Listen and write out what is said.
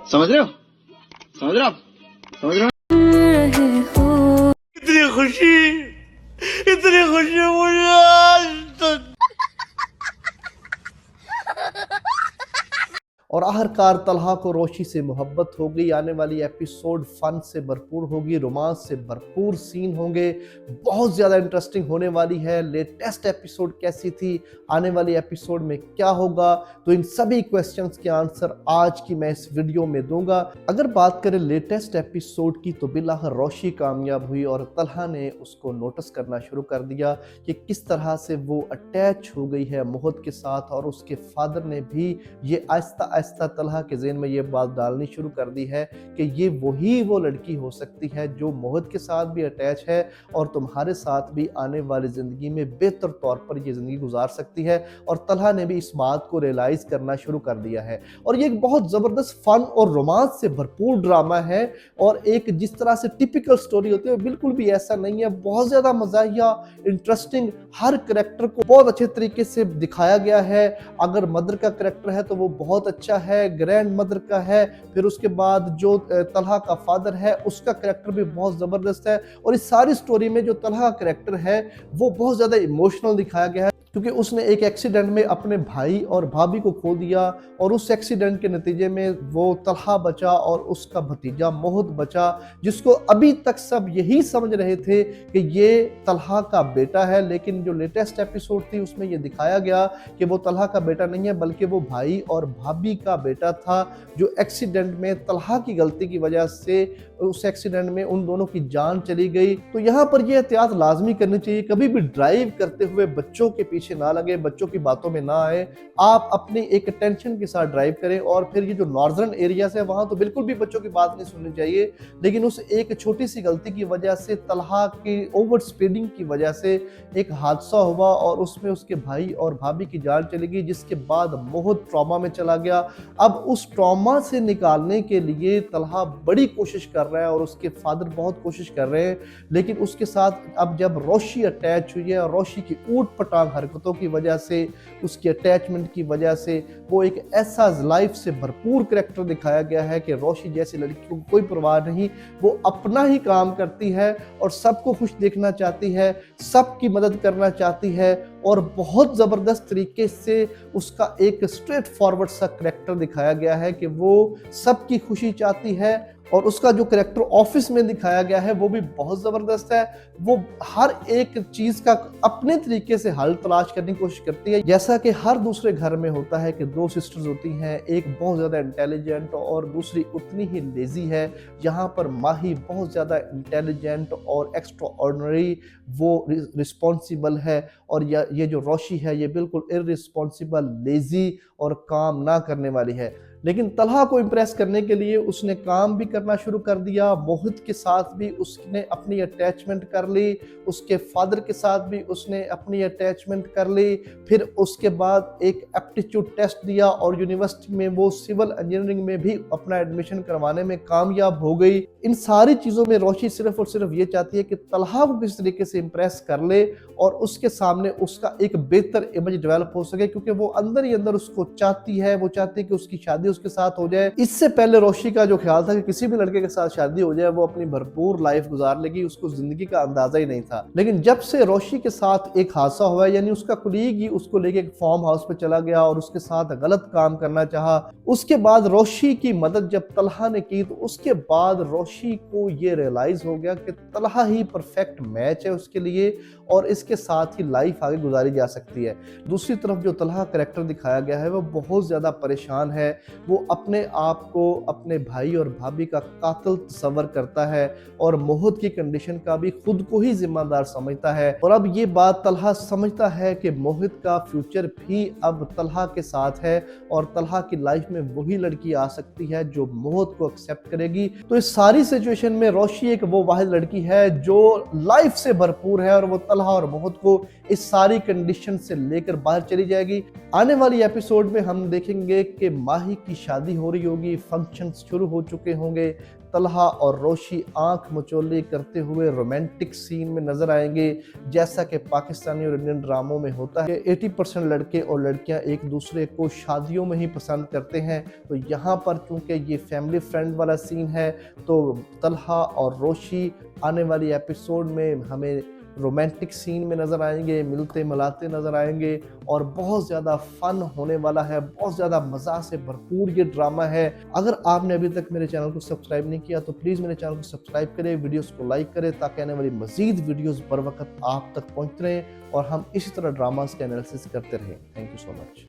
समझ रहे हो? समझ रहे हो आप? समझ रहे हो? इतनी खुशी मुझे आज तक। और आखिरकार तलहा को रोशी से मोहब्बत हो गई। आने वाली एपिसोड फन से भरपूर होगी, रोमांस से भरपूर सीन होंगे, बहुत ज़्यादा इंटरेस्टिंग होने वाली है। लेटेस्ट एपिसोड कैसी थी, आने वाली एपिसोड में क्या होगा, तो इन सभी क्वेश्चंस के आंसर आज की मैं इस वीडियो में दूंगा। अगर बात करें लेटेस्ट एपिसोड की, तो बिलाखिर रोशी कामयाब हुई और तलहा ने उसको नोटिस करना शुरू कर दिया कि किस तरह से वो अटैच हो गई है मोहित के साथ, और उसके फादर ने भी ये आहिस्ता आहिस्ता तलहा के ज़हन में ये बात डालनी शुरू कर दी है कि ये वो लड़की हो सकती है जो मोहित के साथ भी अटैच है और तुम्हारे साथ भी आने वाली ज़िंदगी में बेहतर तौर पर ये ज़िंदगी गुजार सकती है। और तलहा ने भी इस बात को रियलाइज़ करना शुरू कर दिया है। और ये एक बहुत ज़बरदस्त फन और रोमांस से भरपूर ड्रामा है, और एक जिस तरह से टिपिकल स्टोरी होती है बिल्कुल भी ऐसा नहीं है। बहुत ज़्यादा मज़ाहिया, इंटरेस्टिंग, हर करेक्टर को बहुत अच्छे तरीके से दिखाया गया है। अगर मदर का करेक्टर है तो वो बहुत अच्छा है, ग्रैंड मदर का है, फिर उसके बाद जो तलहा का फादर है उसका करेक्टर भी बहुत ज़बरदस्त है। और इस सारी स्टोरी में जो तलहा का करेक्टर है वो बहुत ज़्यादा इमोशनल दिखाया गया है, क्योंकि उसने एक एक्सीडेंट में अपने भाई और भाभी को खो दिया, और उस एक्सीडेंट के नतीजे में वो तलहा बचा और उसका भतीजा मोहित बचा, जिसको अभी तक सब यही समझ रहे थे कि ये तलहा का बेटा है। लेकिन जो लेटेस्ट एपिसोड थी उसमें ये दिखाया गया कि वो तलहा का बेटा नहीं है, बल्कि वो भाई और भाभी का बेटा था, जो एक्सीडेंट में तलहा की गलती की वजह से उस एक्सीडेंट में उन दोनों की जान चली गई। तो यहाँ पर ये एहतियात लाजमी करनी चाहिए, कभी भी ड्राइव करते हुए बच्चों के पीछे ना लगे, बच्चों की बातों में ना आए। आप अपनी एक टेंशन के साथ ड्राइव करें। और फिर ये जो नॉर्दर्न एरिया है वहां तो बिल्कुल भी बच्चों की बात नहीं सुननी चाहिए, लेकिन उस एक छोटी सी गलती की वजह से, तलहा की ओवर स्पीडिंग की वजह से एक हादसा हुआ और उसमें उसके भाई और भाभी की जान चली गई, जिसके बाद मोहित ट्रॉमा में चला गया। अब उस ट्रॉमा से निकालने के लिए तलहा बड़ी कोशिश कर रहा है और उसके फादर बहुत कोशिश कर रहे हैं, लेकिन उसके साथ अब जब रोशी अटैच हुई है और रोशी की ऊट पटांग हरकतों की वजह से, उसकी अटैचमेंट की वजह से, वो एक ऐसा लाइफ से भरपूर करैक्टर दिखाया गया है कि रोशी जैसी लड़की को कोई परवाह नहीं, वो अपना ही काम करती है और सबको खुश देखना चाहती है, सबकी मदद करना चाहती है, और बहुत ज़बरदस्त तरीके से उसका एक स्ट्रेट फॉरवर्ड सा करैक्टर दिखाया गया है कि वो सबकी खुशी चाहती है। और उसका जो करैक्टर ऑफिस में दिखाया गया है वो भी बहुत ज़बरदस्त है। वो हर एक चीज़ का अपने तरीके से हल तलाश करने की कोशिश करती है, जैसा कि हर दूसरे घर में होता है कि दो सिस्टर्स होती हैं, एक बहुत ज़्यादा इंटेलिजेंट और दूसरी उतनी ही लेजी है। यहाँ पर माही बहुत ज़्यादा इंटेलिजेंट और एक्स्ट्रा ऑर्डिनरी, वो रिस्पॉन्सिबल है, और ये जो रोशी है ये बिल्कुल इररिस्पॉन्सिबल, लेजी और काम ना करने वाली है। लेकिन तलहा को इम्प्रेस करने के लिए उसने काम भी करना शुरू कर दिया। मोहित के साथ भी उसने अपनी अटैचमेंट कर ली, उसके फादर के साथ भी उसने अपनी अटैचमेंट कर ली। फिर उसके बाद एक एप्टीट्यूड टेस्ट दिया और यूनिवर्सिटी में वो सिविल इंजीनियरिंग में भी अपना एडमिशन करवाने में कामयाब हो गई। इन सारी चीज़ों में रोशी सिर्फ और सिर्फ ये चाहती है कि तलहा को किस तरीके से इम्प्रेस कर ले और उसके सामने उसका एक बेहतर इमेज डेवलप हो सके, क्योंकि वो अंदर ही अंदर उसको चाहती है। वो चाहती है कि उसकी शादी उसके साथ हो जाए। इससे पहले रोशी का जो ख्याल था कि किसी भी लड़के के साथ शादी हो जाए वो अपनी भरपूर लाइफ गुजार लेगी, उसको जिंदगी का अंदाजा ही नहीं था। लेकिन जब से रोशी के साथ एक हादसा हुआ, यानी उसका कुलीग ही उसको लेके एक फार्म हाउस पे चला गया और उसके साथ गलत काम करना चाहा, उसके बाद रोशी की मदद जब तलहा ने की, तो उसके बाद रोशी को ये रियलाइज हो गया कि तलहा ही परफेक्ट मैच है उसके लिए और इसके साथ ही लाइफ आगे गुजारी जा सकती है। दूसरी तरफ जो तलहा करैक्टर दिखाया गया है वो बहुत ज़्यादा परेशान है। वो अपने आप को अपने भाई और भाभी का कातिल तस्वर करता है और मोहित की कंडीशन का भी खुद को ही जिम्मेदार समझता है। और अब ये बात तलहा समझता है कि मोहित का फ्यूचर भी अब तलहा के साथ है और तलहा की लाइफ में वही लड़की आ सकती है जो मोहित को एक्सेप्ट करेगी। तो इस सारी सिचुएशन में रोशी एक वो वाहिद लड़की है जो लाइफ से भरपूर है और वो तलहा और मोहित को इस सारी कंडीशन से लेकर बाहर चली जाएगी। आने वाली एपिसोड में हम देखेंगे कि माही की शादी हो रही होगी, फंक्शन शुरू हो चुके होंगे, तलहा और रोशी आंख मचोली करते हुए रोमांटिक सीन में नजर आएंगे, जैसा कि पाकिस्तानी और इंडियन ड्रामों में होता है। 80% लड़के और लड़कियां एक दूसरे को शादियों में ही पसंद करते हैं, तो यहाँ पर चूंकि ये फैमिली फ्रेंड वाला सीन है, तो तलहा और रोशी आने वाली एपिसोड में हमें रोमांटिक सीन में नज़र आएंगे, मिलते मिलाते नज़र आएंगे और बहुत ज़्यादा फन होने वाला है, बहुत ज़्यादा मज़ा से भरपूर ये ड्रामा है। अगर आपने अभी तक मेरे चैनल को सब्सक्राइब नहीं किया तो प्लीज़ मेरे चैनल को सब्सक्राइब करें, वीडियोस को लाइक करें, ताकि आने वाली मज़ीद वीडियोस बर वक्त आप तक पहुँचते रहें और हम इसी तरह ड्रामास के एनालिसिस करते रहें। Thank you so much.